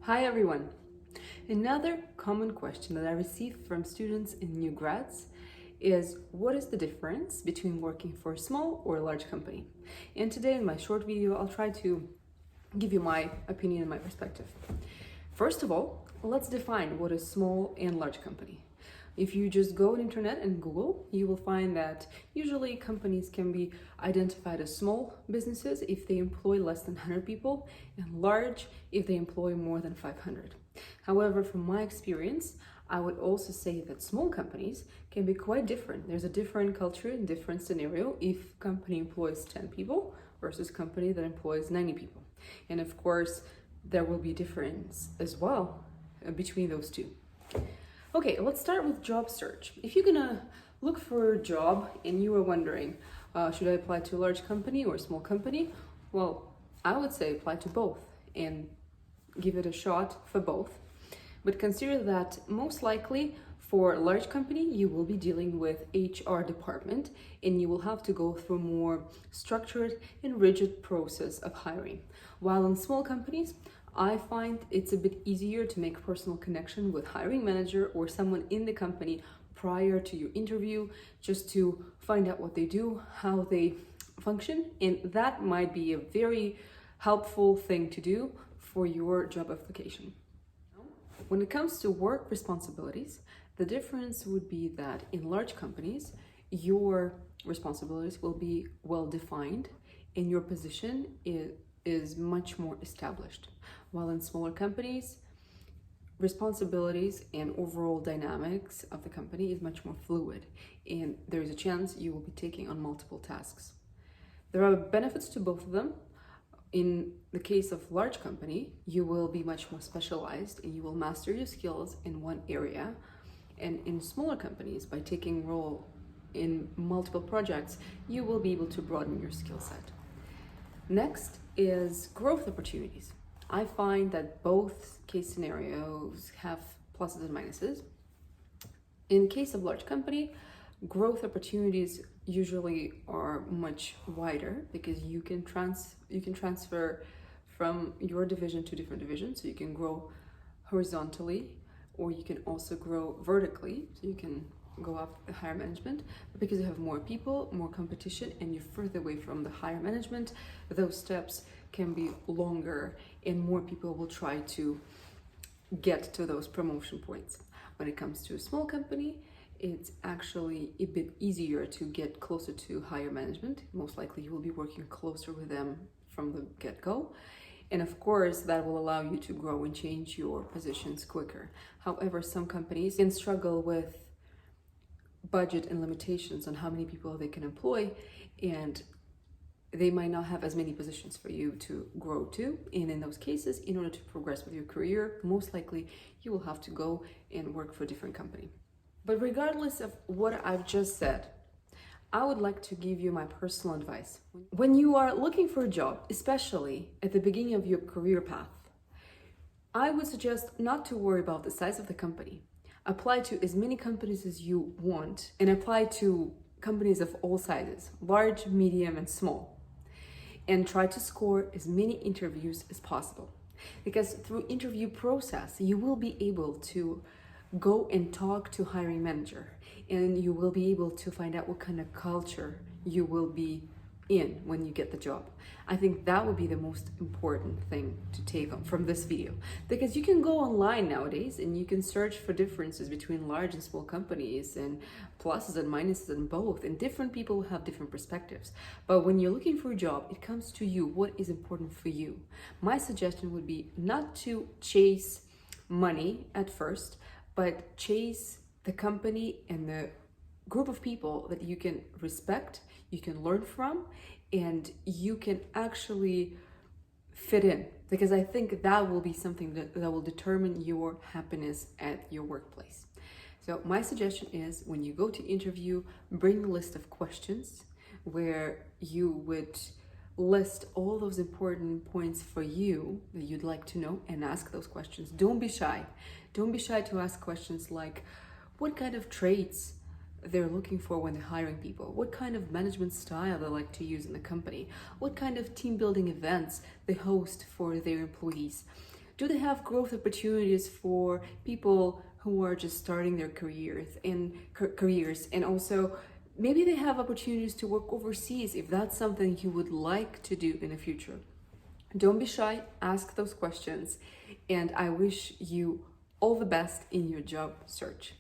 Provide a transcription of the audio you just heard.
Hi everyone! Another common question that I receive from students and new grads is what is the difference between working for a small or a large company? And today in my short video, I'll try to give you my opinion and my perspective. First of all, let's define what is small and large company. If you just go on internet and Google, you will find that usually companies can be identified as small businesses if they employ less than 100 people and large if they employ more than 500. However, from my experience, I would also say that small companies can be quite different. There's a different culture and different scenario if company employs 10 people versus company that employs 90 people. And of course, there will be difference as well between those two. Okay, let's start with job search. If you're gonna look for a job and you are wondering, should I apply to a large company or a small company? Well, I would say apply to both and give it a shot for both. But consider that most likely for a large company, you will be dealing with HR department and you will have to go through a more structured and rigid process of hiring. While in small companies, I find it's a bit easier to make personal connection with hiring manager or someone in the company prior to your interview, just to find out what they do, how they function, and that might be a very helpful thing to do for your job application. When it comes to work responsibilities, the difference would be that in large companies, your responsibilities will be well defined and your position is much more established. While in smaller companies, responsibilities and overall dynamics of the company is much more fluid, and there is a chance you will be taking on multiple tasks. There are benefits to both of them. In the case of large company, you will be much more specialized and you will master your skills in one area. And in smaller companies, by taking role in multiple projects, you will be able to broaden your skill set. Next is growth opportunities. I find that both case scenarios have pluses and minuses. In case of large company, growth opportunities usually are much wider because you can transfer from your division to different divisions, so you can grow horizontally or you can also grow vertically, so you can go up the higher management. But because you have more people, more competition, and you're further away from the higher management, those steps can be longer and more people will try to get to those promotion points. When it comes to a small company, it's actually a bit easier to get closer to higher management. Most likely you will be working closer with them from the get-go. And of course, that will allow you to grow and change your positions quicker. However, some companies can struggle with budget and limitations on how many people they can employ, and they might not have as many positions for you to grow to. And in those cases, in order to progress with your career, most likely you will have to go and work for a different company. But regardless of what I've just said, I would like to give you my personal advice. When you are looking for a job, especially at the beginning of your career path, I would suggest not to worry about the size of the company. Apply to as many companies as you want and apply to companies of all sizes, large, medium, and small. And try to score as many interviews as possible. Because through interview process, you will be able to go and talk to hiring manager and you will be able to find out what kind of culture you will be in when you get the job. I think that would be the most important thing to take on from this video, because you can go online nowadays and you can search for differences between large and small companies and pluses and minuses in both, and different people have different perspectives. But when you're looking for a job, it comes to you, what is important for you. My suggestion would be not to chase money at first, but chase the company and the group of people that you can respect, you can learn from, and you can actually fit in. Because I think that will be something that will determine your happiness at your workplace. So my suggestion is, when you go to interview, bring a list of questions where you would list all those important points for you that you'd like to know and ask those questions. Don't be shy. Don't be shy to ask questions like, what kind of traits they're looking for when they're hiring people, what kind of management style they like to use in the company, what kind of team building events they host for their employees. Do they have growth opportunities for people who are just starting their careers? And also, maybe they have opportunities to work overseas if that's something you would like to do in the future. Don't be shy, ask those questions, and I wish you all the best in your job search.